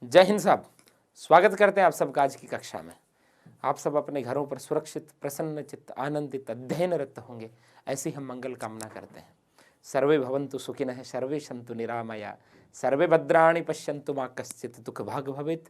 जय हिंद साहब, स्वागत करते हैं आप सबका आज की कक्षा में। आप सब अपने घरों पर सुरक्षित, प्रसन्नचित्त, आनंदित, अध्ययनरत होंगे, ऐसी हम मंगल कामना करते हैं। सर्वे भवन्तु सुखिनः, सर्वे सन्तु निरामया, सर्वे भद्राणि पश्यन्तु मा कश्चित् दुःख भाग् भवेत्।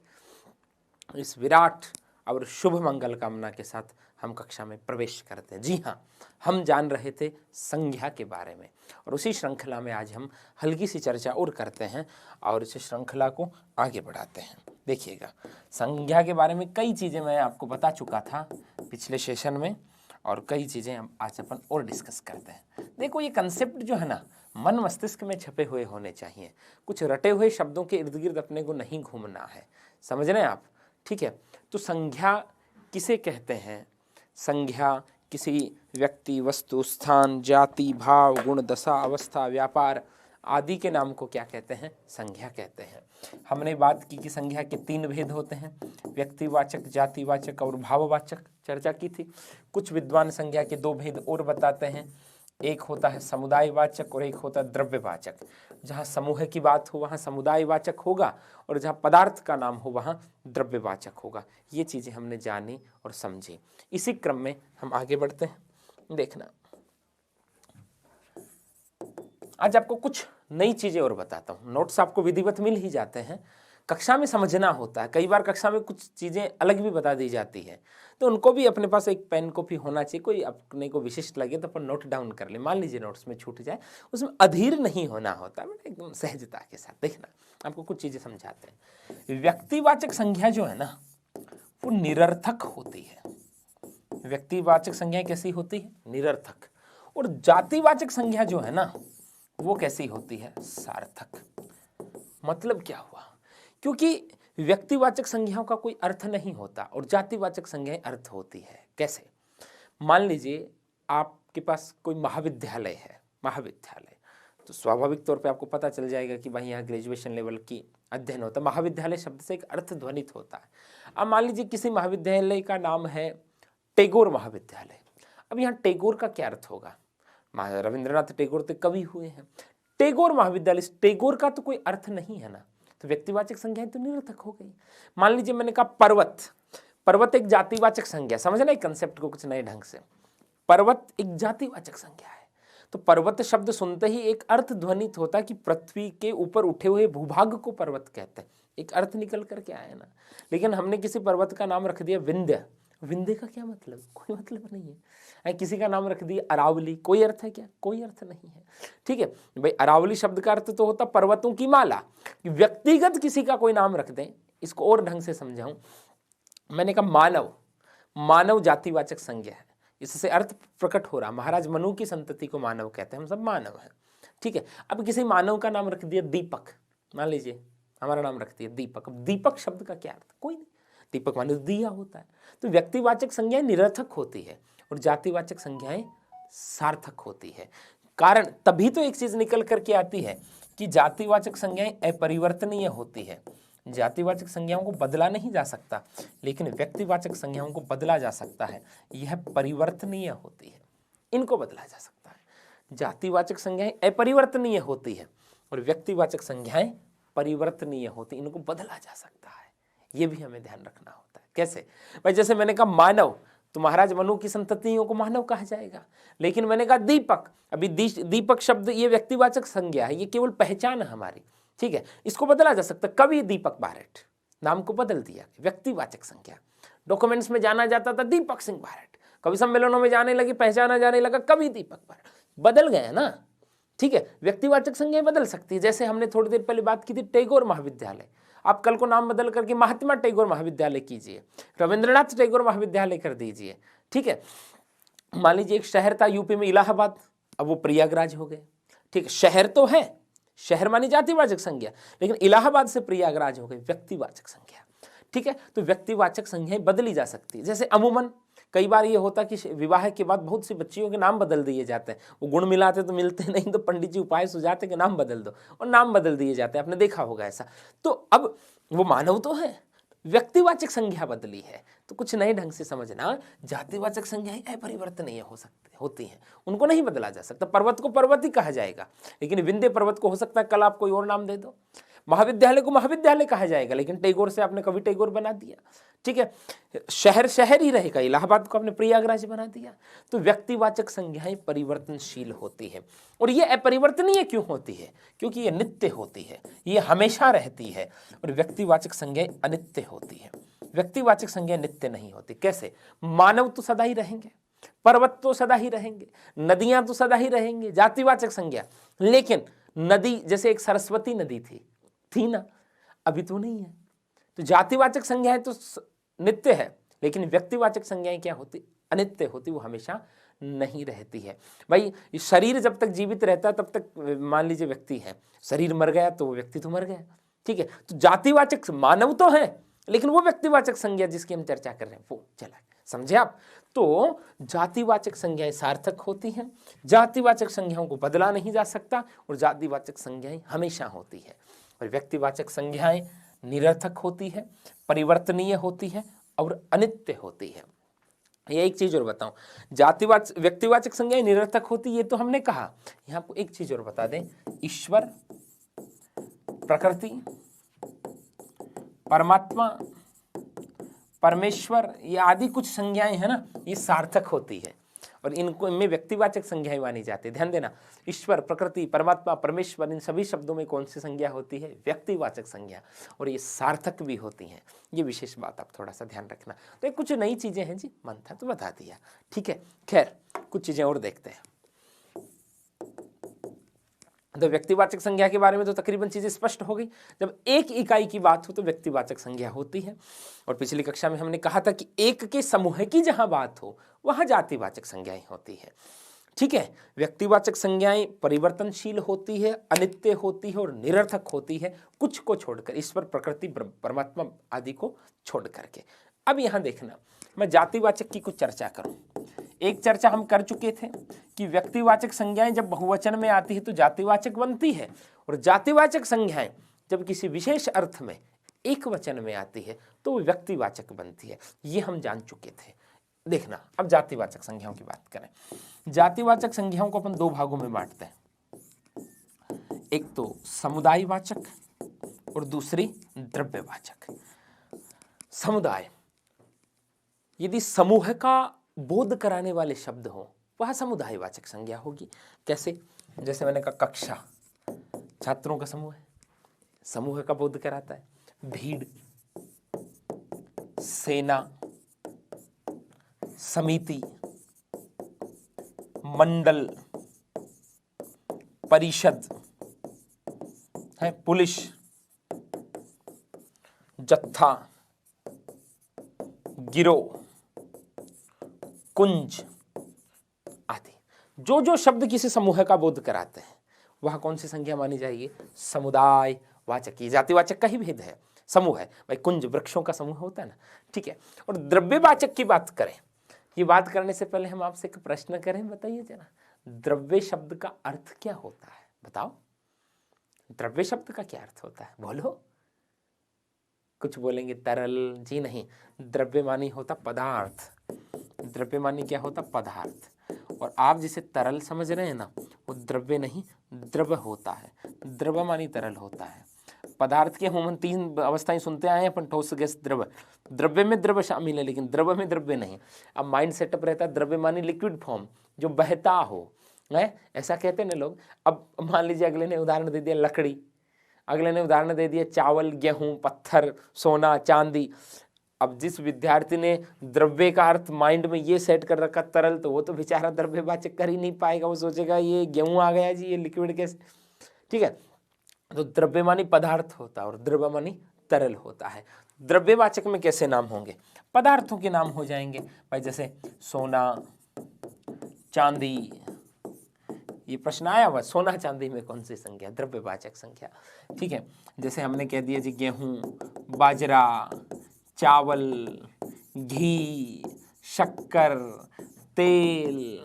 इस विराट और शुभ मंगल कामना के साथ हम कक्षा में प्रवेश करते हैं। जी हाँ, हम जान रहे थे संज्ञा के बारे में और उसी श्रृंखला में आज हम हल्की सी चर्चा और करते हैं और इस श्रृंखला को आगे बढ़ाते हैं। देखिएगा, संज्ञा के बारे में कई चीज़ें मैं आपको बता चुका था पिछले सेशन में और कई चीज़ें हम आज अपन और डिस्कस करते हैं। देखो, ये कंसेप्ट जो है ना, मन मस्तिष्क में छपे हुए होने चाहिए। कुछ रटे हुए शब्दों के इर्द गिर्द अपने को नहीं घूमना है, समझ रहे हैं आप? ठीक है, तो संज्ञा किसे कहते हैं? संज्ञा किसी व्यक्ति, वस्तु, स्थान, जाति, भाव, गुण, दशा, अवस्था, व्यापार आदि के नाम को क्या कहते हैं? संज्ञा कहते हैं। हमने बात की कि संज्ञा के 3 भेद होते हैं, व्यक्तिवाचक, जातिवाचक और भाववाचक, चर्चा की थी। कुछ विद्वान संज्ञा के 2 भेद और बताते हैं, एक होता है समुदायवाचक और एक होता है द्रव्यवाचक। जहाँ समूह की बात हो वहाँ समुदायवाचक होगा और जहाँ पदार्थ का नाम हो वहाँ द्रव्यवाचक होगा। ये चीज़ें हमने जानी और समझी। इसी क्रम में हम आगे बढ़ते हैं। देखना, आज आपको कुछ नई चीज़ें और बताता हूँ। नोट्स आपको विधिवत मिल ही जाते हैं, कक्षा में समझना होता है। कई बार कक्षा में कुछ चीज़ें अलग भी बता दी जाती है, तो उनको भी अपने पास एक पेन कॉपी होना चाहिए। कोई अपने को विशिष्ट लगे तो अपन नोट डाउन कर ले। मान लीजिए नोट्स में छूट जाए, उसमें अधीर नहीं होना होता, बट एकदम सहजता के साथ। देखना, आपको कुछ चीज़ें समझाते हैं। व्यक्तिवाचक संज्ञा जो है ना, वो निरर्थक होती है। व्यक्तिवाचक संज्ञा कैसी होती है? निरर्थक। और जातिवाचक संज्ञा जो है ना, वो कैसी होती है? सार्थक। मतलब क्या हुआ? क्योंकि व्यक्तिवाचक संज्ञाओं का कोई अर्थ नहीं होता और जातिवाचक संज्ञाएं अर्थ होती है। कैसे? मान लीजिए आपके पास कोई महाविद्यालय है, महाविद्यालय, तो स्वाभाविक तौर पे आपको पता चल जाएगा कि भाई यहाँ ग्रेजुएशन लेवल की अध्ययन होता है। महाविद्यालय शब्द से एक अर्थ ध्वनित होता है। अब मान लीजिए किसी महाविद्यालय का नाम है टैगोर महाविद्यालय। अब यहाँ टैगोर का क्या अर्थ होगा? रविंद्रनाथ टैगोर तो कवि हुए हैं। टैगोर महाविद्यालय, टैगोर का तो कोई अर्थ नहीं है ना, तो व्यक्तिवाचक संज्ञा तो निरर्थक हो गई। मान लीजिए मैंने कहा पर्वत, पर्वत एक जातिवाचक संज्ञा। समझना एक कंसेप्ट को कुछ नए ढंग से। पर्वत एक जातिवाचक संज्ञा है, तो पर्वत शब्द सुनते ही एक अर्थ ध्वनित होता है कि पृथ्वी के ऊपर उठे हुए भूभाग को पर्वत कहते हैं। एक अर्थ निकल करके आया ना। लेकिन हमने किसी पर्वत का नाम रख दिया विंध्य। विंध्य का क्या मतलब? कोई मतलब नहीं है। किसी का नाम रख दिया अरावली, कोई अर्थ है क्या? कोई अर्थ नहीं है। ठीक है भाई, अरावली शब्द का अर्थ तो होता पर्वतों की माला। व्यक्तिगत किसी का कोई नाम रख दें, इसको और ढंग से समझाऊं, मैंने कहा मानव, मानव जातिवाचक संज्ञा है। इससे अर्थ प्रकट हो रहा। महाराज मनु की संतति को मानव कहते हैं, हम सब मानव हैं। ठीक है, अब किसी मानव का नाम रख दिया दीपक। मान लीजिए हमारा नाम रख दिया दीपक। अब दीपक शब्द का क्या अर्थ? कोई नहीं। दीपक माने दिया होता है। तो व्यक्तिवाचक संज्ञाएं निरर्थक होती है और जातिवाचक संज्ञाएं सार्थक होती है। कारण तभी तो एक चीज निकल करके आती है कि जातिवाचक संज्ञाएं अपरिवर्तनीय होती है। जातिवाचक संज्ञाओं को बदला नहीं जा सकता, लेकिन व्यक्तिवाचक संज्ञाओं को बदला जा सकता है। यह परिवर्तनीय होती है, इनको बदला जा सकता है। जातिवाचक संज्ञाएं अपरिवर्तनीय होती है और व्यक्तिवाचक संज्ञाएं परिवर्तनीय होती, इनको बदला जा सकता है। ये भी हमें ध्यान रखना होता है। कैसे भाई? जैसे मैंने कहा मानव, तो महाराज मनु की संततियों को मानव कहा जाएगा। लेकिन मैंने कहा दीपक, अभी दीपक शब्द ये व्यक्तिवाचक संज्ञा है, ये केवल पहचान है हमारी। ठीक है, इसको बदला जा सकता है। कवि दीपक बारेट, नाम को बदल दिया, व्यक्तिवाचक संज्ञा। डॉक्यूमेंट्स में जाना जाता था दीपक सिंह बारेट, कवि सम्मेलनों में जाने लगी, पहचाना जाने लगा कवि दीपक बारेट। बदल गए ना। ठीक है, व्यक्तिवाचक संज्ञाएं बदल सकती है। जैसे हमने थोड़ी देर पहले बात की थी टैगोर महाविद्यालय, आप कल को नाम बदल करके महात्मा टैगोर महाविद्यालय कीजिए, रविंद्रनाथ टैगोर महाविद्यालय कर दीजिए। ठीक है, मान लीजिए एक शहर था यूपी में इलाहाबाद, अब वो प्रयागराज हो गए। ठीक है, शहर तो है, शहर मानी जातिवाचक संज्ञा, लेकिन इलाहाबाद से प्रयागराज हो गए, व्यक्तिवाचक संज्ञा। ठीक है, तो व्यक्तिवाचक संज्ञाएं बदली जा सकती है। जैसे अमूमन कई बार ये होता कि विवाह के बाद बहुत सी बच्चियों के नाम बदल दिए जाते हैं। वो गुण मिलाते तो मिलते नहीं, तो पंडित जी उपाय सुझाते कि नाम बदल दो, और नाम बदल दिए जाते हैं। आपने देखा होगा ऐसा। तो अब वो मानव तो है, व्यक्तिवाचक संज्ञा बदली है, तो कुछ नए ढंग से समझना। जातिवाचक संज्ञाएं अपरिवर्तनीय हो सकती होती हैं, उनको नहीं बदला जा सकता। पर्वत को पर्वत ही कहा जाएगा, लेकिन विंध्य पर्वत को हो सकता है कल आप कोई और नाम दे दो। महाविद्यालय को महाविद्यालय कहा जाएगा, लेकिन टैगोर से आपने कवि टैगोर बना दिया, ठीक है। शहर शहर ही रहेगा, इलाहाबाद को आपने प्रयागराज बना दिया। तो व्यक्तिवाचक संज्ञाएं परिवर्तनशील होती है, और ये अपरिवर्तनीय क्यों होती है? क्योंकि ये नित्य होती है, ये हमेशा रहती है। और व्यक्तिवाचक संज्ञाएं अनित्य होती है, व्यक्तिवाचक संज्ञाएं नित्य नहीं होती। कैसे? मानव तो सदा ही रहेंगे, पर्वत तो सदा ही रहेंगे, नदियां तो सदा ही रहेंगे, जातिवाचक संज्ञा। लेकिन नदी, जैसे एक सरस्वती नदी थी ना, अभी तो नहीं है। तो जातिवाचक संज्ञाएं तो नित्य है, लेकिन व्यक्तिवाचक संज्ञाएं क्या होती? अनित्य होती, वो हमेशा नहीं रहती है। भाई शरीर जब तक जीवित रहता है तब तक मान लीजिए व्यक्ति है, शरीर मर गया तो वो व्यक्ति तो मर गया, ठीक है। तो जातिवाचक मानव तो है, लेकिन वो व्यक्तिवाचक संज्ञा जिसकी हम चर्चा कर रहे हैं वो चला, समझे आप? तो जातिवाचक संज्ञाएं सार्थक होती हैं, जातिवाचक संज्ञाओं को बदला नहीं जा सकता, और जातिवाचक संज्ञाएं हमेशा होती है। और व्यक्तिवाचक संज्ञाएं निरर्थक होती है, परिवर्तनीय होती है और अनित्य होती है। ये एक चीज और बताऊं, जातिवाचक व्यक्तिवाचक संज्ञाएं निरर्थक होती, ये तो हमने कहा। यहां आपको एक चीज और बता दें, ईश्वर, प्रकृति, परमात्मा, परमेश्वर, ये आदि कुछ संज्ञाएं है ना, ये सार्थक होती है, और इनको इनमें व्यक्तिवाचक संज्ञाएं मानी जाती है। ध्यान देना, ईश्वर, प्रकृति, परमात्मा, परमेश्वर, इन सभी शब्दों में कौन सी संज्ञा होती है? व्यक्तिवाचक संज्ञा, और ये सार्थक भी होती हैं। ये विशेष बात आप थोड़ा सा ध्यान रखना। तो ये कुछ नई चीजें हैं जी, मन था तो बता दिया, ठीक है। खैर कुछ चीजें और देखते हैं। तो व्यक्तिवाचक संज्ञा के बारे में तो तकरीबन चीजें स्पष्ट हो गई। जब एक इकाई की बात हो तो व्यक्तिवाचक संज्ञा होती है, और पिछली कक्षा में हमने कहा था कि एक के समूह की जहां बात हो वहां जातिवाचक संज्ञाएं होती है, ठीक है। व्यक्तिवाचक संज्ञाएं परिवर्तनशील होती है, अनित्य होती है और निरर्थक होती है, कुछ को छोड़कर, ईश्वर, प्रकृति, परमात्मा आदि को छोड़ करके। अब यहां देखना, मैं जातिवाचक की कुछ चर्चा करूं। एक चर्चा हम कर चुके थे कि व्यक्तिवाचक संज्ञाएं जब बहुवचन में आती है तो जातिवाचक बनती है, और जातिवाचक संज्ञाएं जब किसी विशेष अर्थ में एक वचन में आती है तो वो व्यक्तिवाचक बनती है। ये हम जान चुके थे। देखना, अब जातिवाचक संज्ञाओं की बात करें। जातिवाचक संज्ञाओं को अपन दो भागों में बांटते हैं, एक तो समुदायवाचक और दूसरी द्रव्यवाचक। समुदाय, यदि समूह का बोध कराने वाले शब्द हो वह समुदायवाचक संज्ञा होगी। कैसे? जैसे मैंने कहा कक्षा, छात्रों का समूह है, समूह का बोध कराता है। भीड़, सेना, समिति, मंडल, परिषद है, पुलिस, जत्था, गिरोह, कुंज आदि। जो जो शब्द किसी समूह का बोध कराते हैं वह कौन सी संज्ञा मानी जाएगी? समुदाय वाचक। ये जातिवाचक का ही भेद है। समूह है भाई, कुंज वृक्षों का समूह होता है ना, ठीक है। और द्रव्यवाचक की बात करें, ये बात करने से पहले हम आपसे एक प्रश्न करें, बताइए जरा, द्रव्य शब्द का अर्थ क्या होता है? बताओ, द्रव्य शब्द का क्या अर्थ होता है? बोलो। कुछ बोलेंगे तरल, जी नहीं, द्रव्य मानी होता पदार्थ। द्रव्य मानी क्या होता? पदार्थ। और आप जिसे तरल समझ रहे हैं ना, वो द्रव्य नहीं द्रव होता है। द्रव मानी तरल होता है। पदार्थ के हम तीन अवस्थाएं सुनते आए हैं अपन, ठोस, गैस, द्रव। द्रव्य में द्रव शामिल है, लेकिन द्रव में द्रव्य नहीं। अब माइंड सेटअप रहता है द्रव्य मानी लिक्विड फॉर्म, जो बहता हो, है ऐसा कहते हैं ना लोग। अब मान लीजिए अगले ने उदाहरण दे दिया लकड़ी, अगले ने उदाहरण दे दिया चावल, गेहूं, पत्थर, सोना, चांदी। अब जिस विद्यार्थी ने द्रव्य का अर्थ माइंड में ये सेट कर रखा तरल, तो वो तो बेचारा द्रव्यवाचक कर ही नहीं पाएगा। वो सोचेगा ये गेहूं आ गया जी, ये लिक्विड कैसे, ठीक है। तो द्रव्य मानी पदार्थ होता है और द्रव्य मानी तरल होता है। द्रव्यवाचक में कैसे नाम होंगे? पदार्थों के नाम हो जाएंगे भाई, जैसे सोना, चांदी। ये प्रश्न आया हुआ, सोना चांदी में कौन सी संख्या? द्रव्यवाचक संख्या, ठीक है। जैसे हमने कह दिया जी गेहूं, बाजरा, चावल, घी, शक्कर, तेल,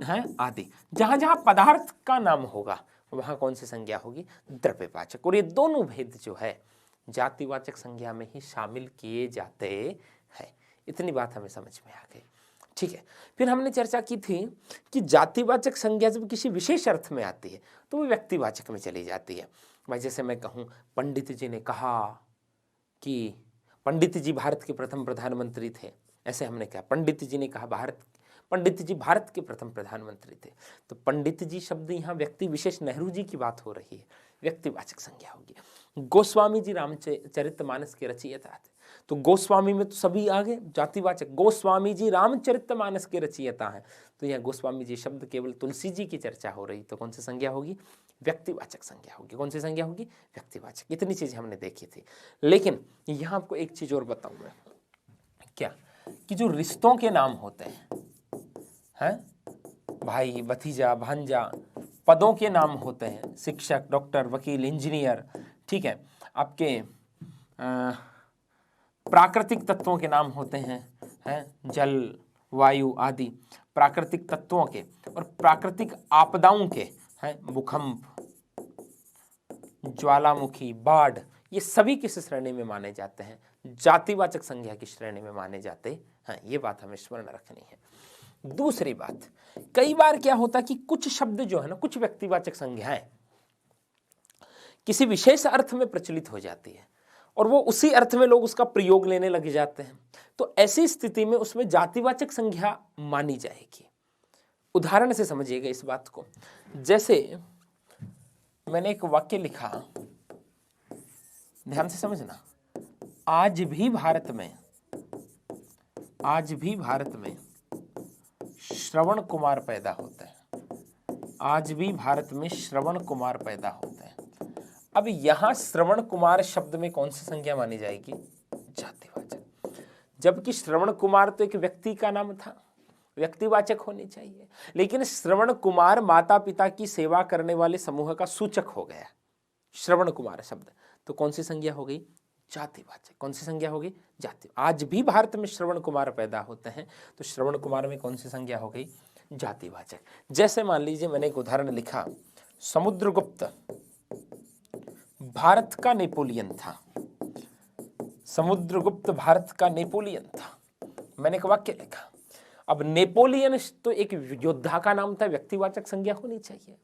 है आदि। जहां जहां पदार्थ का नाम होगा वहां कौन सी संज्ञा होगी? द्रव्यवाचक। और ये दोनों भेद जो है जातिवाचक संज्ञा में ही शामिल किए जाते हैं। इतनी बात हमें समझ में आ गई। ठीक है। फिर हमने चर्चा की थी कि जातिवाचक संज्ञा जब किसी विशेष अर्थ में आती है तो वो व्यक्तिवाचक में चली जाती है। भाई जैसे मैं कहूँ पंडित जी ने कहा कि पंडित जी भारत के प्रथम प्रधानमंत्री थे, ऐसे हमने कहा पंडित जी ने कहा पंडित जी भारत के प्रथम प्रधानमंत्री थे, तो पंडित जी शब्द यहाँ व्यक्ति विशेष नेहरू जी की बात हो रही है, व्यक्तिवाचक संज्ञा होगी। गोस्वामी जी रामचरितमानस के रचयिता थे, तो गोस्वामी में तो सभी आ गए, जातिवाचक। गोस्वामी जी रामचरितमानस के रचयिता हैं, तो यहाँ गोस्वामी जी शब्द केवल तुलसी जी की चर्चा हो रही, तो कौन सी संज्ञा होगी? व्यक्तिवाचक संज्ञा होगी। कौन सी संज्ञा होगी? व्यक्तिवाचक। इतनी चीजें हमने देखी थी। लेकिन यहाँ आपको एक चीज और बताऊं मैं, क्या कि जो रिश्तों के नाम होते हैं, भाई, भतीजा, भांजा, पदों के नाम होते हैं, शिक्षक, डॉक्टर, वकील, इंजीनियर, ठीक है, आपके प्राकृतिक तत्वों के नाम होते हैं, जल, वायु आदि प्राकृतिक तत्वों के, और प्राकृतिक आपदाओं के हैं, भूकंप, ज्वालामुखी, बाढ़, ये सभी किस श्रेणी में माने जाते हैं? जातिवाचक संज्ञा की श्रेणी में माने जाते हैं। ये बात हमें स्मरण रखनी है। दूसरी बात, कई बार क्या होता है कि कुछ शब्द जो है ना, कुछ व्यक्तिवाचक संज्ञाएं किसी विशेष अर्थ में प्रचलित हो जाती है और वो उसी अर्थ में लोग उसका प्रयोग लेने लग जाते हैं, तो ऐसी स्थिति में उसमें जातिवाचक संज्ञा मानी जाएगी। उदाहरण से समझिएगा इस बात को। जैसे मैंने एक वाक्य लिखा, ध्यान से समझना, आज भी भारत में श्रवण कुमार पैदा होते हैं। आज भी भारत में श्रवण कुमार पैदा होते हैं। अब यहां श्रवण कुमार शब्द में कौन सी संज्ञा मानी जाएगी? जातिवाचक। जबकि श्रवण कुमार तो एक व्यक्ति का नाम था, व्यक्तिवाचक होनी चाहिए, लेकिन श्रवण कुमार माता पिता की सेवा करने वाले समूह का सूचक हो गया श्रवण कुमार शब्द, तो कौन सी संज्ञा हो गई? जातिवाचक। कौन सी संज्ञा होगी? जाति। आज भी भारत में श्रवण कुमार पैदा होते हैं, तो श्रवण कुमार में कौन सी संज्ञा हो गई? जातिवाचक। जैसे मान लीजिए मैंने एक उदाहरण लिखा, समुद्रगुप्त भारत का नेपोलियन था। समुद्रगुप्त भारत का नेपोलियन था, मैंने एक वाक्य लिखा। अब नेपोलियन तो एक योद्धा का नाम था, व्यक्तिवाचक संज्ञा होनी चाहिए,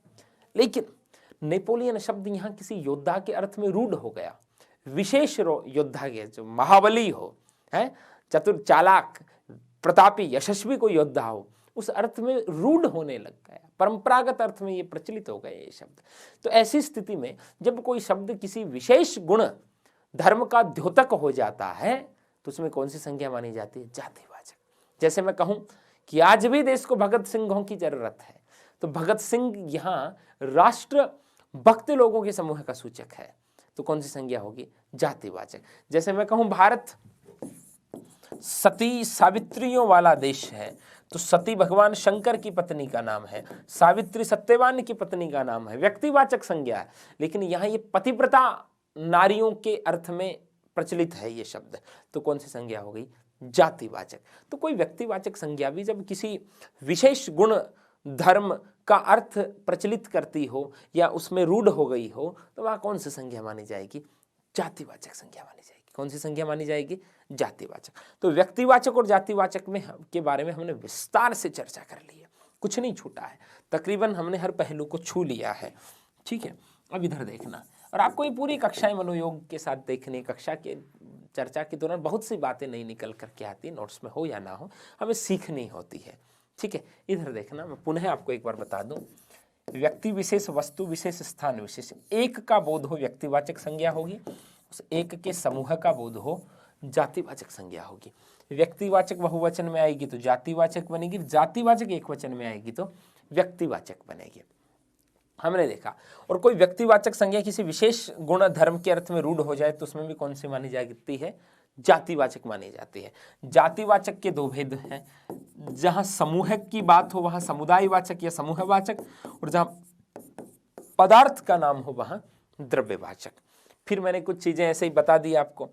लेकिन नेपोलियन शब्द यहाँ किसी योद्धा के अर्थ में रूढ़ हो गया। विशेष योद्धा के, जो महाबली हो, है, चतुर, चालाक, प्रतापी, यशस्वी कोई योद्धा हो, उस अर्थ में रूढ़ होने लग गया, परंपरागत अर्थ में ये प्रचलित हो गए ये शब्द। तो ऐसी स्थिति में जब कोई शब्द किसी विशेष गुण धर्म का द्योतक हो जाता है, तो उसमें कौन सी संज्ञा मानी जाती है? जातिवाचक। जैसे मैं कहूं कि आज भी देश को भगत सिंहों की जरूरत है, तो भगत सिंह यहाँ राष्ट्र भक्त लोगों के समूह का सूचक है, तो कौन सी संज्ञा होगी? जातिवाचक। जैसे मैं कहूं भारत सती सावित्रियों वाला देश है, तो सती भगवान शंकर की पत्नी का नाम है, सावित्री सत्यवान की पत्नी का नाम है, व्यक्तिवाचक संज्ञा है, लेकिन यहाँ ये पतिव्रता नारियों के अर्थ में प्रचलित है ये शब्द, तो कौन सी संज्ञा हो गई? जातिवाचक। तो कोई व्यक्तिवाचक संज्ञा भी जब किसी विशेष गुण धर्म का अर्थ प्रचलित करती हो या उसमें रूढ़ हो गई हो, तो वह कौन सी संज्ञा मानी जाएगी? जातिवाचक संज्ञा मानी जाएगी। कौन सी संज्ञा मानी जाएगी? जातिवाचक। तो व्यक्तिवाचक और जातिवाचक में के बारे में हमने विस्तार से चर्चा कर ली है, कुछ नहीं छूटा है, तकरीबन हमने हर पहलू को छू लिया है। ठीक है, अब इधर देखना, और आपको ये पूरी कक्षाएं मनोयोग के साथ देखने, कक्षा के चर्चा के दौरान बहुत सी बातें नहीं निकल करके आती, नोट्स में हो या ना हो, हमें सीखनी होती है। ठीक है, इधर देखना, मैं पुनः आपको एक बार बता दूं, व्यक्ति विशेष, वस्तु विशेष, स्थान विशेष, एक का बोध हो व्यक्तिवाचक संज्ञा होगी, उस एक के समूह का बोध हो जातिवाचक संज्ञा होगी। व्यक्तिवाचक बहुवचन में आएगी तो जातिवाचक बनेगी, जातिवाचक एक वचन में आएगी तो व्यक्तिवाचक बनेगी। हमने देखा। और कोई व्यक्तिवाचक संज्ञा किसी विशेष गुण धर्म के अर्थ में रूढ़ हो जाए तो उसमें भी कौन सी मानी जाती है? जातिवाचक मानी जाती है। जातिवाचक के दो भेद हैं, जहां समूह की बात हो वहां समुदायवाचक या समूहवाचक, और जहां पदार्थ का नाम हो वहां द्रव्यवाचक। फिर मैंने कुछ चीजें ऐसे ही बता दी आपको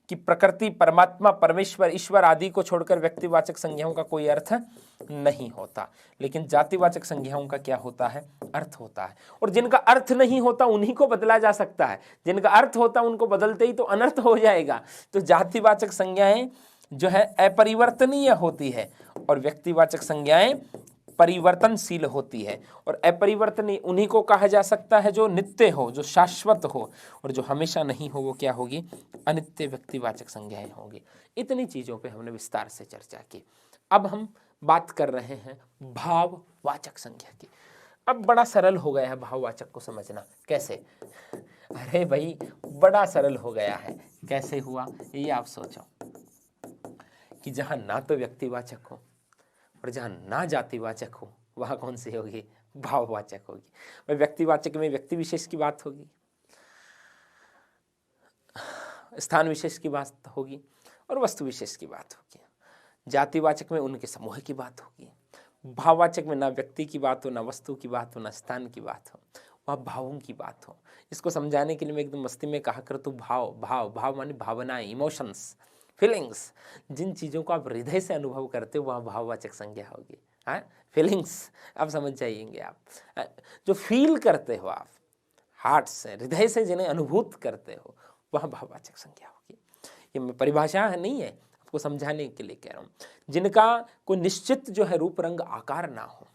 कि प्रकृति, परमात्मा, परमेश्वर, ईश्वर आदि को छोड़कर व्यक्तिवाचक संज्ञाओं का कोई अर्थ नहीं होता, लेकिन जातिवाचक संज्ञाओं का क्या होता है? अर्थ होता है। और जिनका अर्थ नहीं होता उन्हीं को बदला जा सकता है, जिनका अर्थ होता उनको बदलते ही तो अनर्थ हो जाएगा। तो जातिवाचक संज्ञाएं जो है अपरिवर्तनीय होती है और व्यक्तिवाचक संज्ञाएं परिवर्तनशील होती है, और अपरिवर्तनीय उन्हीं को कहा जा सकता है जो नित्य हो, जो शाश्वत हो, और जो हमेशा नहीं हो वो क्या होगी, अनित्य व्यक्तिवाचक संज्ञाएं होंगी। इतनी चीजों पे हमने विस्तार से चर्चा की। अब हम बात कर रहे हैं भाववाचक संज्ञा की। अब बड़ा सरल हो गया है भाववाचक को समझना। कैसे? अरे भाई बड़ा सरल हो गया है। कैसे हुआ ये आप सोचो कि जहां ना तो व्यक्तिवाचक हो और जहां ना जातिवाचक हो, वहां कौन सी होगी, भाववाचक होगी। भाई व्यक्तिवाचक में व्यक्ति विशेष की बात होगी, स्थान विशेष की बात होगी और वस्तु विशेष की बात होगी। जातिवाचक में उनके समूह की बात होगी। भाववाचक में ना व्यक्ति की बात हो, ना वस्तु की बात हो, ना स्थान की बात हो, वह भावों की बात हो। इसको समझाने के लिए मैं एकदम मस्ती में कहा कर, तो भाव भाव भाव माने भावनाएं, इमोशंस, फीलिंग्स। जिन चीज़ों को आप हृदय से अनुभव करते हो वहाँ भाववाचक संज्ञा होगी। हाँ, फीलिंग्स आप समझ जाइएंगे। आप जो फील करते हो, आप हार्ट से, हृदय से जिन्हें अनुभूत करते हो, वहाँ भाववाचक संज्ञा होगी। ये परिभाषा नहीं है, आपको समझाने के लिए कह रहा हूँ। जिनका कोई निश्चित जो है रूप रंग आकार ना हो,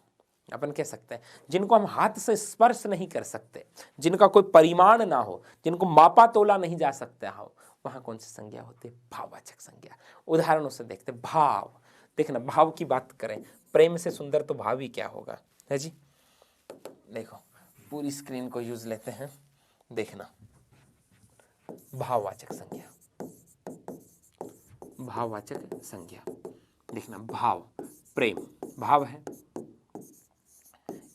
अपन कह सकते हैं, जिनको हम हाथ से स्पर्श नहीं कर सकते, जिनका कोई परिमाण ना हो, जिनको मापा तोला नहीं जा सकता हो, वहां कौन सी संज्ञा होती है, भाववाचक संज्ञा। उदाहरणों से देखते। भाव, देखना, भाव की बात करें, प्रेम से सुंदर तो भाव ही क्या होगा, है जी। देखो पूरी स्क्रीन को यूज लेते हैं, देखना भाववाचक संज्ञा, भाववाचक संज्ञा देखना। भाव, प्रेम भाव है,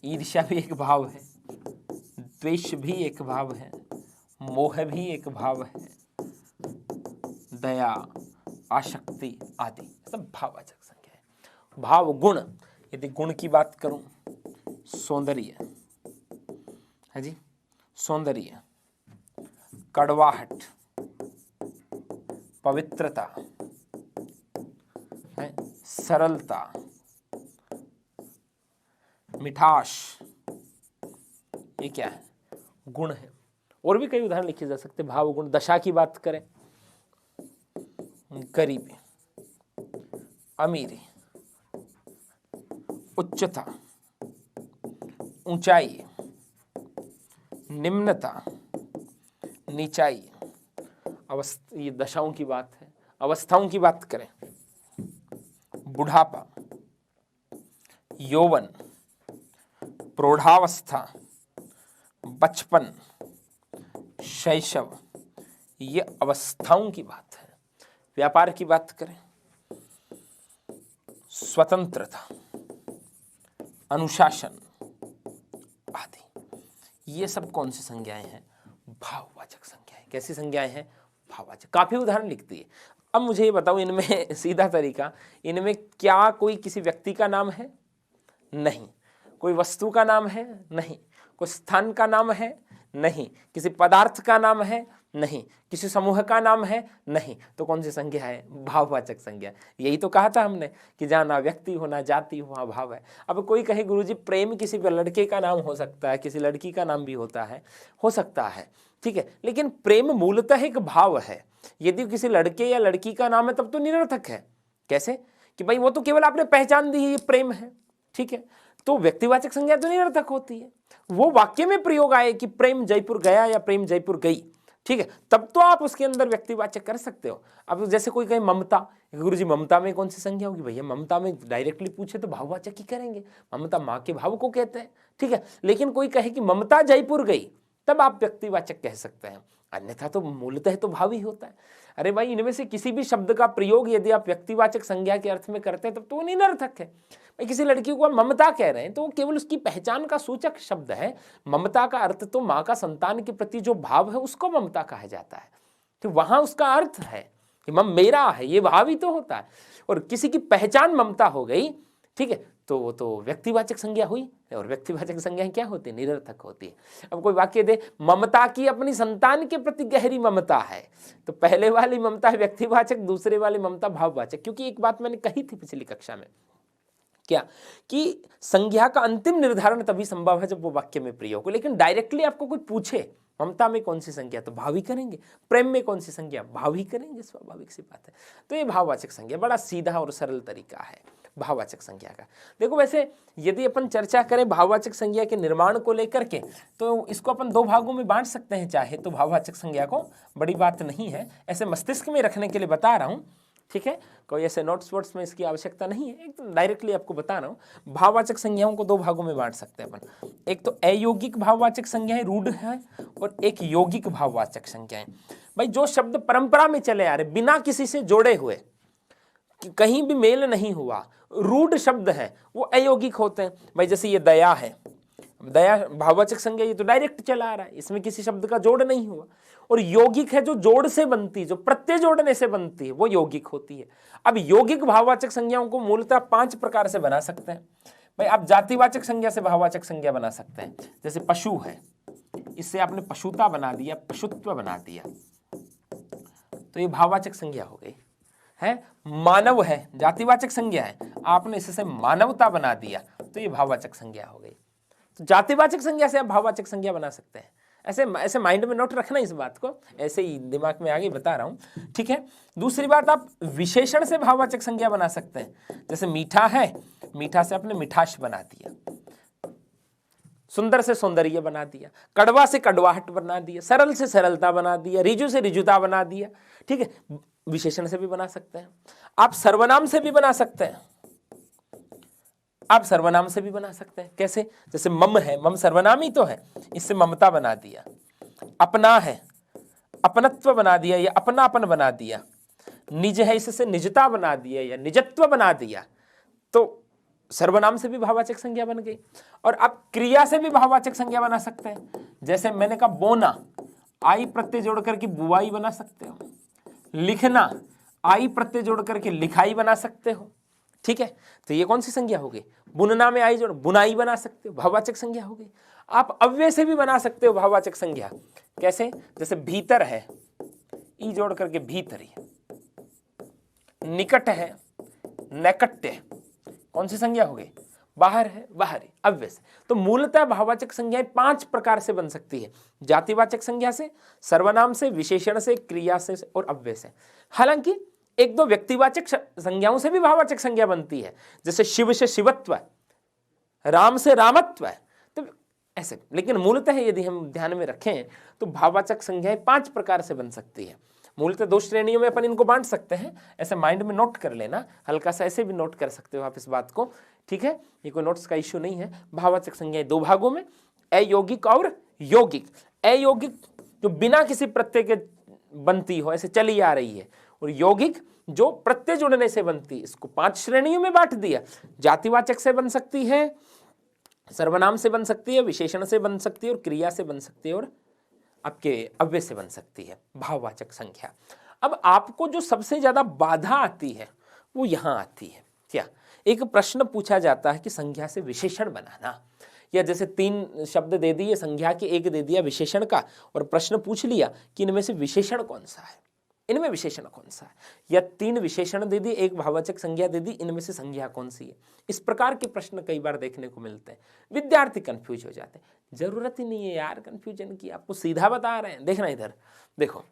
ईर्ष्या भी एक भाव है, द्वेष भी एक भाव है, मोह भी एक भाव है, दया, आसक्ति आदि सब भाववाचक संज्ञा है। भाव गुण, यदि गुण की बात करूं, सौंदर्य है जी, सौंदर्य, कड़वाहट, पवित्रता है, सरलता, मिठास, ये क्या है, गुण है। और भी कई उदाहरण लिखे जा सकते भाव गुण। दशा की बात करें, गरीबी, अमीरी, उच्चता, ऊंचाई, निम्नता, नीचाई, अवस्था, ये दशाओं की बात है। अवस्थाओं की बात करें, बुढ़ापा, यौवन, प्रौढ़ावस्था, बचपन, शैशव, ये अवस्थाओं की बात है। व्यापार की बात करें, स्वतंत्रता, अनुशासन आदि, ये सब कौन सी संज्ञाएं हैं, भाववाचक संज्ञाएं। कैसी संज्ञाएं हैं, भाववाचक। काफी उदाहरण लिखती है। अब मुझे ये बताओ, इनमें सीधा तरीका, इनमें क्या कोई किसी व्यक्ति का नाम है, नहीं, कोई वस्तु का नाम है, नहीं, कोई स्थान का नाम है, नहीं, किसी पदार्थ का नाम है, नहीं, किसी समूह का नाम है, नहीं, तो कौन सी संज्ञा है, भाववाचक संज्ञा। यही तो कहा था हमने कि जहाँ ना व्यक्ति हो ना जाति हो, वहाँ भाव है। अब कोई कहे गुरुजी प्रेम किसी लड़के का नाम हो सकता है, किसी लड़की का नाम भी होता है, हो सकता है, ठीक है, लेकिन प्रेम मूलतः एक भाव है। यदि किसी लड़के या लड़की का नाम है तब तो निरर्थक है। कैसे कि भाई वो तो केवल आपने पहचान दी है ये प्रेम है, ठीक है, तो व्यक्तिवाचक संज्ञा तो निरर्थक होती है। वो वाक्य में प्रयोग आए कि प्रेम जयपुर गया या प्रेम जयपुर गई, ठीक है, तब तो आप उसके अंदर व्यक्तिवाचक कर सकते हो। अब जैसे कोई कहे ममता, गुरुजी ममता में कौन सी संज्ञा होगी, भैया ममता में डायरेक्टली पूछे तो भाववाचक ही करेंगे, ममता माँ के भाव को कहते हैं, ठीक है, लेकिन कोई कहे कि ममता जयपुर गई, तब आप व्यक्तिवाचक कह सकते हैं, अन्यथा तो मूलतः तो भाव ही होता है। अरे भाई इनमें से किसी भी शब्द का प्रयोग यदि आप व्यक्तिवाचक संज्ञा के अर्थ में करते हैं तब तो वो निरर्थक है। भाई किसी लड़की को आप ममता कह रहे हैं तो वो केवल उसकी पहचान का सूचक शब्द है। ममता का अर्थ तो माँ का संतान के प्रति जो भाव है उसको ममता कहा जाता है, तो वहां उसका अर्थ है कि मम मेरा है, ये भाव ही तो होता है। और किसी की पहचान ममता हो गई, ठीक है, तो वो तो व्यक्तिवाचक संज्ञा हुई, और व्यक्तिवाचक संज्ञा क्या होती है, निरर्थक होती है। अब कोई वाक्य दे ममता की अपनी संतान के प्रति गहरी ममता है, तो पहले वाली ममता है व्यक्तिवाचक, दूसरे वाली ममता भाववाचक। क्योंकि एक बात मैंने कही थी पिछली कक्षा में, क्या कि संज्ञा का अंतिम निर्धारण तभी संभव है जब वो वाक्य में प्रयोग हो। लेकिन डायरेक्टली आपको कोई पूछे ममता में कौन सी संज्ञा, तो भाव ही करेंगे, प्रेम में कौन सी संज्ञा, भाव ही करेंगे, स्वाभाविक सी बात है। तो ये भाववाचक संज्ञा बड़ा सीधा और सरल तरीका है। भाववाचक संज्ञा का। देखो वैसे यदि अपन चर्चा करें भाववाचक संज्ञा के निर्माण को लेकर के, तो इसको अपन दो भागों में बांट सकते हैं चाहे तो, भाववाचक संज्ञा को, बड़ी बात नहीं है, ऐसे मस्तिष्क में रखने के लिए बता रहा हूँ, ठीक है, कोई ऐसे नोट्स वोट्स में इसकी आवश्यकता नहीं है, एकदम डायरेक्टली आपको बता रहा हूँ। भाववाचक संज्ञाओं को दो भागों में बांट सकते हैं अपन, एक तो अयौगिक भाववाचक संज्ञाएं रूढ़ है, और एक यौगिक भाववाचक संज्ञाएं। भाई जो शब्द परंपरा में चले आ रहे, बिना किसी से जोड़े हुए, कहीं भी मेल नहीं हुआ, रूढ़ शब्द है, वो अयौगिक होते हैं। भाई जैसे ये दया है, दया भाववाचक संज्ञा, ये तो डायरेक्ट चला आ रहा है, इसमें किसी शब्द का जोड़ नहीं हुआ। और यौगिक है, जो जोड़ से बनती है, जो प्रत्यय जोड़ने से बनती है, वो यौगिक होती है। अब यौगिक भाववाचक संज्ञाओं को मूलतः 5 प्रकार से बना सकते हैं। भाई आप जातिवाचक संज्ञा से भाववाचक संज्ञा बना सकते हैं, जैसे पशु है, इससे आपने पशुता बना दिया, पशुत्व बना दिया, तो ये भाववाचक संज्ञा हो गई है। मानव है, जातिवाचक संज्ञा है, आपने इससे मानवता बना दिया, तो ये भाववाचक संज्ञा हो गई। तो जातिवाचक संज्ञा से आप भाववाचक संज्ञा बना सकते हैं। ऐसे माइंड में नोट रखना इस बात को, ऐसे ही दिमाग में आगे बता रहा हूं, ठीक है। दूसरी बात, आप विशेषण से भाववाचक संज्ञा बना सकते हैं, जैसे मीठा है, मीठा से आपने मिठास बना दिया, सुंदर से सौंदर्य बना दिया, कड़वा से कड़वाहट बना दिया, सरल से सरलता बना दिया, रिजु से रिजुता बना दिया, ठीक है। विशेषण से भी बना सकते हैं। आप सर्वनाम से भी बना सकते हैं, आप सर्वनाम से भी बना सकते हैं। कैसे? जैसे मम है, मम सर्वनाम ही तो है, इससे ममता बना दिया। अपना है, अपनत्व बना दिया या अपनापन बना दिया। निज है, इससे निजता बना दिया या निजत्व बना दिया, तो सर्वनाम से भी भाववाचक संज्ञा बन गई। और आप क्रिया से भी भाववाचक संज्ञा बना सकते हैं, जैसे मैंने कहा बोना, आई प्रत्यय जोड़ करके बुआई बना सकते हो। लिखना, आई प्रत्यय जोड़ करके लिखाई बना सकते हो, ठीक है। तो ये कौन सी संज्ञा हो गई? बुनना में आई जोड़ बुनाई बना सकते हो, भाववाचक संज्ञा हो गई। आप अव्यय से भी बना सकते हो भाववाचक संज्ञा। कैसे? जैसे भीतर है, ई जोड़ करके भीतरी। निकट है, नैकट्य, कौन सी संज्ञा हो गई? बाहर है, बाहरी, अव्यय से। तो मूलतः भाववाचक संज्ञाएं 5 प्रकार से बन सकती है, जातिवाचक संज्ञा से, सर्वनाम से, विशेषण से, क्रिया से और अव्यय से। हालांकि एक दो व्यक्तिवाचक संज्ञाओं से भी भाववाचक संज्ञा बनती है, जैसे शिव से शिवत्व है, राम से रामत्व है, तो ऐसे। लेकिन मूलतः यदि हम ध्यान में रखें तो भाववाचक संज्ञाएं 5 प्रकार से बन सकती है। मूलतः 2 श्रेणियों में अपन इनको बांट सकते हैं, ऐसे माइंड में नोट कर लेना, हल्का सा ऐसे भी नोट कर सकते हो आप इस बात को, ठीक है। ये कोई नोट्स का इश्यू नहीं है। भाववाचक संज्ञाएं 2 भागों में, अयौगिक और यौगिक। अयौगिक जो बिना किसी प्रत्यय के बनती हो, ऐसे चली आ रही है, और यौगिक जो प्रत्यय जुड़ने से बनती है। इसको 5 श्रेणियों में बांट दिया। जातिवाचक से बन सकती है, सर्वनाम से बन सकती है, विशेषण से बन सकती है, और क्रिया से बन सकती है, और आपके अव्यय से बन सकती है भाववाचक संज्ञा। अब आपको जो सबसे ज्यादा बाधा आती है वो यहां आती है। क्या? एक प्रश्न पूछा जाता है कि संज्ञा से विशेषण बनाना, या जैसे 3 शब्द दे दिए संज्ञा के, 1 दे दिया विशेषण का, और प्रश्न पूछ लिया कि इनमें से विशेषण कौन सा है, इनमें विशेषण कौन सा है, या 3 विशेषण दे दी, 1 भाववाचक संज्ञा दे दी, इनमें से संज्ञा कौन सी है। इस प्रकार के प्रश्न कई बार देखने को मिलते हैं, विद्यार्थी कंफ्यूज हो जाते हैं। जरूरत ही नहीं है यार कंफ्यूजन की, आपको सीधा बता रहे हैं। देखना इधर, देखो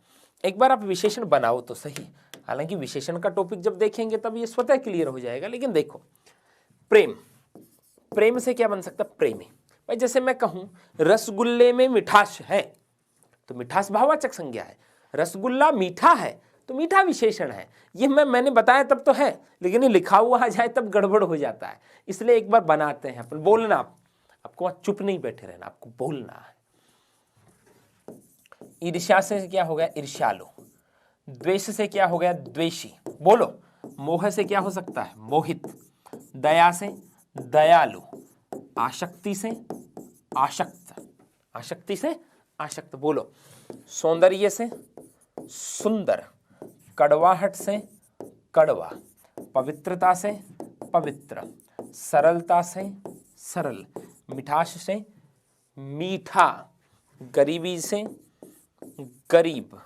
एक बार आप विशेषण बनाओ तो सही, हालांकि विशेषण का टॉपिक जब देखेंगे तब ये स्वतः क्लियर हो जाएगा। लेकिन देखो, प्रेम, प्रेम से क्या बन सकता? प्रेमी। भाई जैसे मैं कहूं रसगुल्ले में मिठास है, तो मिठास भाववाचक संज्ञा है। रसगुल्ला मीठा है, तो मीठा विशेषण है। ये मैंने बताया तब तो है, लेकिन ये लिखा हुआ आ जाए तब गड़बड़ हो जाता है। इसलिए एक बार बनाते हैं अपन। बोलना, आपको वहां चुप नहीं बैठे रहना, आपको बोलना है। ईर्ष्या से क्या हो गया? ईर्ष्यालु। द्वेष से क्या हो गया? द्वेषी। बोलो। मोह से क्या हो सकता है? मोहित। दया से दयालु। आसक्ति से आसक्त। आसक्ति से आसक्त। बोलो। सौंदर्य से सुंदर। कड़वाहट से कड़वा। पवित्रता से पवित्र। सरलता से सरल। मिठास से मीठा। गरीबी से गरीब।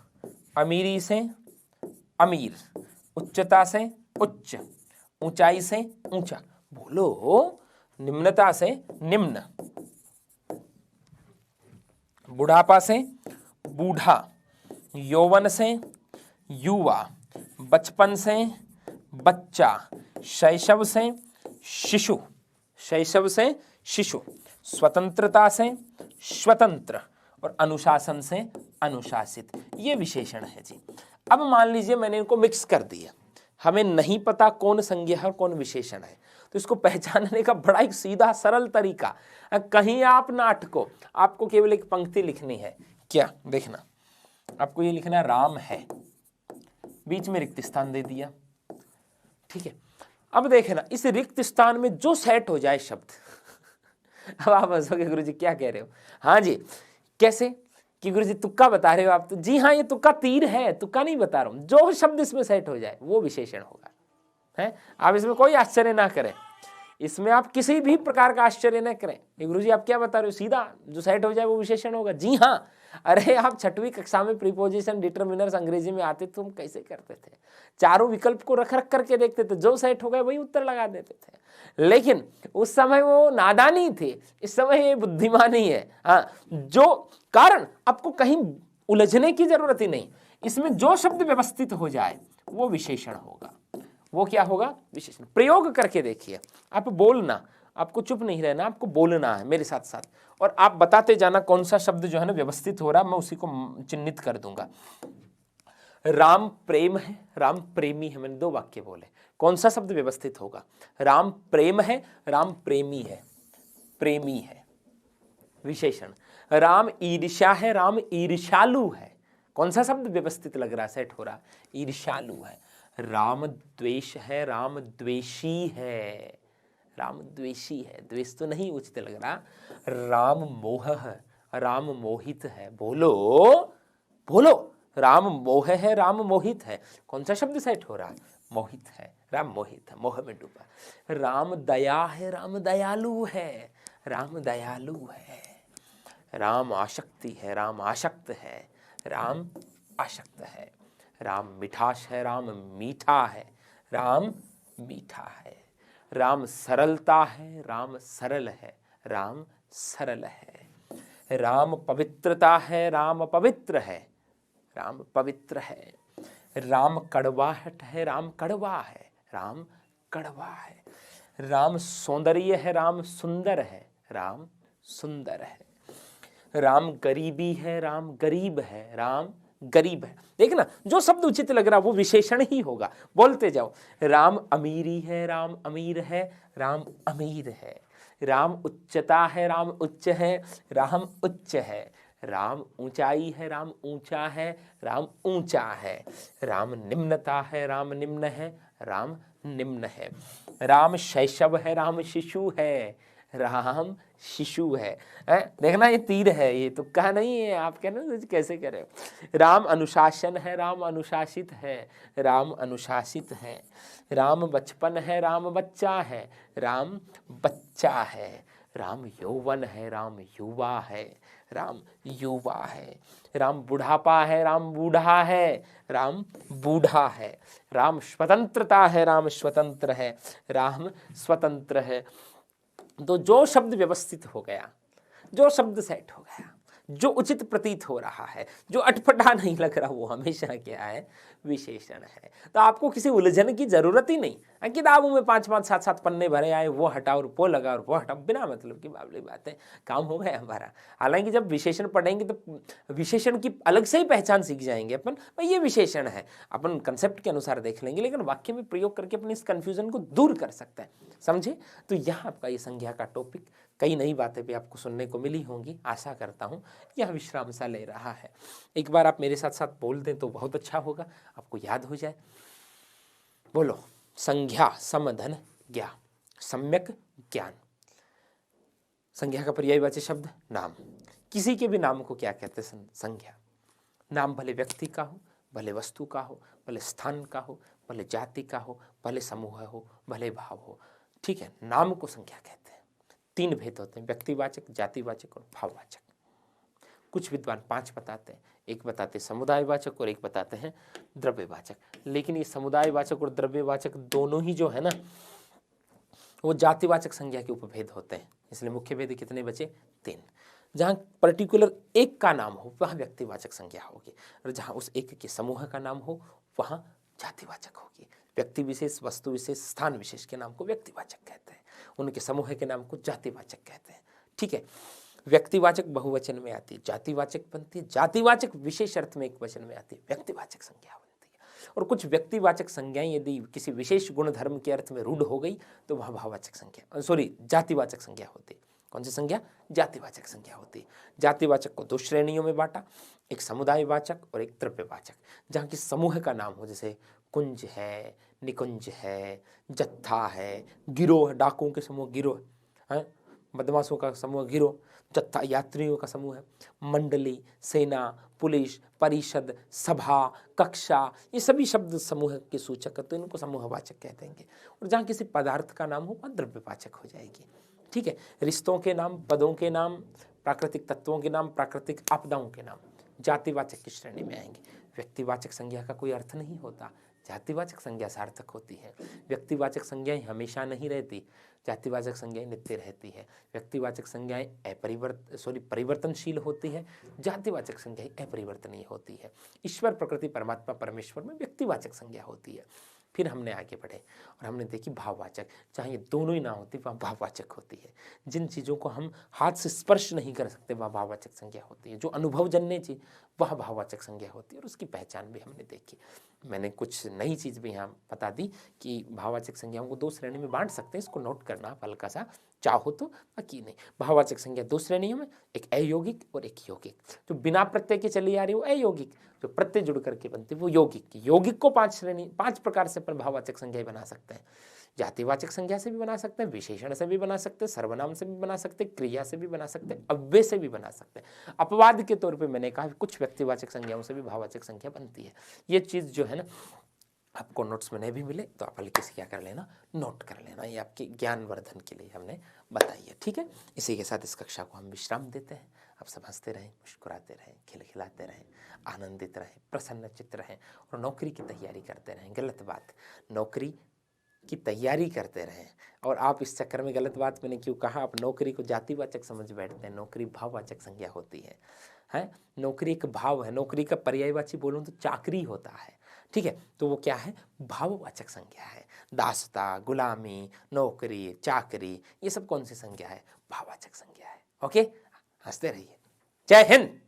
अमीरी से अमीर। उच्चता से उच्च। ऊंचाई से ऊंचा। बोलो। निम्नता से निम्न। बुढ़ापा से बूढ़ा। यौवन से युवा। बचपन से बच्चा। शैशव से शिशु, शैशव से शिशु, स्वतंत्रता से स्वतंत्र और अनुशासन से अनुशासित, ये विशेषण है जी। अब मान लीजिए मैंने इनको मिक्स कर दिया, हमें नहीं पता कौन संज्ञा है और कौन विशेषण है, तो इसको पहचानने का बड़ा एक सीधा सरल तरीका, कहीं आप ना अटको, आपको केवल एक पंक्ति लिखनी है। क्या देखना, आपको ये लिखना है राम है, बीच में रिक्त स्थान दे दिया, ठीक है। अब देखना इस रिक्त स्थान में जो सेट हो जाए शब्द अब आप हंसोगे गुरुजी क्या कह रहे हो, हाँ जी कैसे कि गुरुजी तुक्का बता रहे हो आप, तो जी हाँ ये तुक्का तीर है, तुक्का नहीं बता रहा हूं, जो शब्द इसमें सेट हो जाए वो विशेषण होगा, है। आप इसमें कोई आश्चर्य ना करें, इसमें आप किसी भी प्रकार का आश्चर्य न करें, गुरुजी आप क्या बता रहे हो, सीधा जो सेट हो जाए वो विशेषण होगा। जी हाँ, अरे आप छठवीं कक्षा में प्रीपोजिशन डिटर्मिनर्स अंग्रेजी में आते तो हम कैसे करते थे, चारों विकल्प को रख रख करके देखते थे, जो सेट हो गए वही उत्तर लगा देते थे। लेकिन उस समय वो नादानी थी, इस समय ये बुद्धिमानी है। हाँ, जो कारण आपको कहीं उलझने की जरूरत ही नहीं, इसमें जो शब्द व्यवस्थित हो जाए वो विशेषण होगा। वो क्या होगा, विशेषण। प्रयोग करके देखिए, आप बोलना, आपको चुप नहीं रहना, आपको बोलना है मेरे साथ साथ, और आप बताते जाना कौन सा शब्द जो है ना व्यवस्थित हो रहा, मैं उसी को चिन्हित कर दूंगा। राम प्रेम है, राम प्रेमी है, मैंने दो वाक्य बोले, कौन सा शब्द व्यवस्थित होगा, राम प्रेम है, राम प्रेमी है, प्रेमी है, विशेषण। राम ईर्ष्या है, राम ईर्ष्यालु है, कौन सा शब्द व्यवस्थित लग रहा है, सेट हो रहा, ईर्ष्यालु है। राम द्वेष है, राम द्वेषी है, राम द्वेषी है, द्वेष तो नहीं उचित लग रहा। राम मोह है, राम मोहित है, बोलो बोलो, राम मोह है, राम मोहित है, कौन सा शब्द सेट हो रहा है, मोहित है, राम मोहित है, मोह में डूबा। राम दया है, राम दयालु है, राम दयालु है। राम आसक्ति है, राम आसक्त है, राम आसक्त है। राम मिठास है, राम मीठा है, राम मीठा है। राम सरलता है, राम सरल है, राम सरल है। राम पवित्रता है, राम पवित्र है, राम पवित्र है। राम कड़वाहट है, राम कड़वा है, राम कड़वा है। राम सौंदर्य है, राम सुंदर है, राम सुंदर है। राम गरीबी है, राम गरीब है, राम गरीब है। देखना जो शब्द उचित लग रहा वो विशेषण ही होगा, बोलते जाओ। राम अमीरी है, राम अमीर है, राम अमीर है। राम उच्चता है, राम उच्च है, राम उच्च है। राम ऊंचाई है, राम ऊंचा है, राम ऊंचा है। राम निम्नता है, राम निम्न है, राम निम्न है। राम शैशव है, राम शिशु है, राम शिशु है। देखना ये तीर है, ये तुक्का नहीं है, आप कहना कैसे करे। राम अनुशासन है, राम अनुशासित है, राम अनुशासित है। राम बचपन है, राम बच्चा है, राम बच्चा है। राम यौवन है, राम युवा है, राम युवा है। राम बुढ़ापा है, राम बूढ़ा है, राम बूढ़ा है। राम स्वतंत्रता है, राम स्वतंत्र है, राम स्वतंत्र है। तो जो शब्द व्यवस्थित हो गया, जो शब्द सेट हो गया, जो उचित प्रतीत हो रहा है, जो अटपटा नहीं लग रहा, वो हमेशा क्या है, विशेषण है। तो आपको किसी उलझन की जरूरत ही नहीं। किताबों में 5-5 7-7 पन्ने भरे आए, वो हटाओ और वो लगा और वो हटाओ, बिना मतलब की बावली बातें, काम हो गया हमारा। हालांकि जब विशेषण पढ़ेंगे तो विशेषण की अलग से ही पहचान सीख जाएंगे अपन, भाई ये विशेषण है, अपन कंसेप्ट के अनुसार देख लेंगे, लेकिन वाक्य में प्रयोग करके अपने इस कन्फ्यूजन को दूर कर सकते हैं, समझे। तो यहाँ आपका ये संज्ञा का टॉपिक, कई नई बातें भी आपको सुनने को मिली होंगी, आशा करता हूँ। यह विश्राम सा ले रहा है, एक बार आप मेरे साथ साथ बोल दें तो बहुत अच्छा होगा, आपको याद हो जाए। बोलो, संज्ञा समधन ज्ञा, सम्यक ज्ञान। संज्ञा का पर्यायवाची शब्द नाम। किसी के भी नाम को क्या कहते हैं, संज्ञा। नाम भले व्यक्ति का हो, भले वस्तु का हो, भले स्थान का हो, भले जाति का हो, भले समूह हो, भले भाव हो, ठीक है, नाम को संज्ञा कहते हैं। 3 भेद होते हैं, व्यक्तिवाचक, जातिवाचक और भाववाचक। कुछ विद्वान 5 बताते हैं, एक बताते समुदायवाचक और एक बताते हैं द्रव्यवाचक। लेकिन ये समुदायवाचक और द्रव्यवाचक दोनों ही जो है ना, वो जातिवाचक संज्ञा के उपभेद होते हैं। इसलिए मुख्य भेद कितने बचे, 3। जहाँ पर्टिकुलर एक का नाम हो वहाँ व्यक्तिवाचक संज्ञा होगी, और जहाँ उस एक के समूह का नाम हो वहाँ जातिवाचक होगी। व्यक्ति विशेष, वस्तु विशेष, स्थान विशेष के नाम को व्यक्तिवाचक कहते हैं। उनके समूह के नाम को जातिवाचक कहते हैं। ठीक है, व्यक्तिवाचक बहुवचन में आती है, जातिवाचक बनती है, जातिवाचक विशेष अर्थ में एक वचन में आती है, व्यक्तिवाचक संज्ञा बनती है। और कुछ व्यक्तिवाचक संज्ञाएं यदि किसी विशेष गुण धर्म के अर्थ में रूढ़ हो गई तो वह भाववाचक संज्ञा, जातिवाचक संज्ञा होती है। कौन सी संज्ञा? जातिवाचक संज्ञा होती है। जातिवाचक को दो श्रेणियों में बांटा, एक समुदायवाचक और एक द्रव्यवाचक। जहाँ की समूह का नाम हो, जैसे कुंज है, निकुंज है, जत्था है, गिरोह, डाकुओं के समूह गिरोह है, बदमाशों का समूह गिरोह, जत्था यात्रियों का समूह है, मंडली, सेना, पुलिस, परिषद, सभा, कक्षा, ये सभी शब्द समूह के सूचक है, तो इनको समूहवाचक कहते हैं। और जहाँ किसी पदार्थ का नाम हो वह द्रव्यवाचक हो जाएगी। ठीक है, रिश्तों के नाम, पदों के नाम, प्राकृतिक तत्वों के नाम, प्राकृतिक आपदाओं के नाम जातिवाचक की श्रेणी में आएंगे। व्यक्तिवाचक संज्ञा का कोई अर्थ नहीं होता, जातिवाचक संज्ञा सार्थक होती है। व्यक्तिवाचक संज्ञाएं हमेशा नहीं रहती, जातिवाचक संज्ञाएं नित्य रहती है। व्यक्तिवाचक संज्ञाएं परिवर्तनशील होती है, जातिवाचक संज्ञाएं अपरिवर्तनीय होती है। ईश्वर, प्रकृति, परमात्मा, परमेश्वर में व्यक्तिवाचक संज्ञा होती है। फिर हमने आगे बढ़े और हमने देखी भाववाचक, चाहे ये दोनों ही ना होती वह भाववाचक होती है। जिन चीज़ों को हम हाथ से स्पर्श नहीं कर सकते वह भाववाचक संज्ञा होती है। जो अनुभवजन्य चीज वह भाववाचक संज्ञा होती है, और उसकी पहचान भी हमने देखी। मैंने कुछ नई चीज़ भी यहाँ बता दी कि भाववाचक संज्ञाओं को दो श्रेणी में बांट सकते हैं, इसको नोट करना आप हल्का सा चाहो तो, बाकी नहीं। भाववाचक संज्ञा दो श्रेणियों में, एक अयौगिक और एक यौगिक। जो बिना प्रत्यय के चली आ रही है वो अयौगिक, जो प्रत्यय जुड़ करके बनती है वो यौगिक। यौगिक को पांच प्रकार से अपन भाववाचक संज्ञा बना सकते हैं। जातिवाचक संज्ञा से भी बना सकते हैं, विशेषण से भी बना सकते हैं, सर्वनाम से भी बना सकते हैं, क्रिया से भी बना सकते हैं, अव्यय से भी बना सकते हैं। अपवाद के तौर पे मैंने कहा कुछ व्यक्तिवाचक संज्ञाओं से भी भाववाचक संज्ञा बनती है। ये चीज़ जो है ना आपको नोट्स में नहीं भी मिले तो आप हल्के से क्या कर लेना, नोट कर लेना। ये आपके ज्ञानवर्धन के लिए हमने बताई है। ठीक है, इसी के साथ इस कक्षा को हम विश्राम देते हैं। आप सब हंसते रहें, मुस्कुराते रहें, खिलखिलाते रहें, आनंदित रहें, प्रसन्नचित्त रहें और नौकरी की तैयारी करते रहें। गलत बात, नौकरी की तैयारी करते रहें। और आप इस चक्कर में, गलत बात मैंने क्यों कहा, आप नौकरी को जातिवाचक समझ बैठते हैं। नौकरी भाववाचक संज्ञा होती है। नौकरी एक भाव है, नौकरी का पर्यायवाची बोलूं तो चाकरी होता है। ठीक है, तो वो क्या है, भाववाचक संज्ञा है। दासता, गुलामी, नौकरी, चाकरी, ये सब कौन सी संज्ञा है, भाववाचक संज्ञा है। ओके, हंसते रहिए। जय हिंद।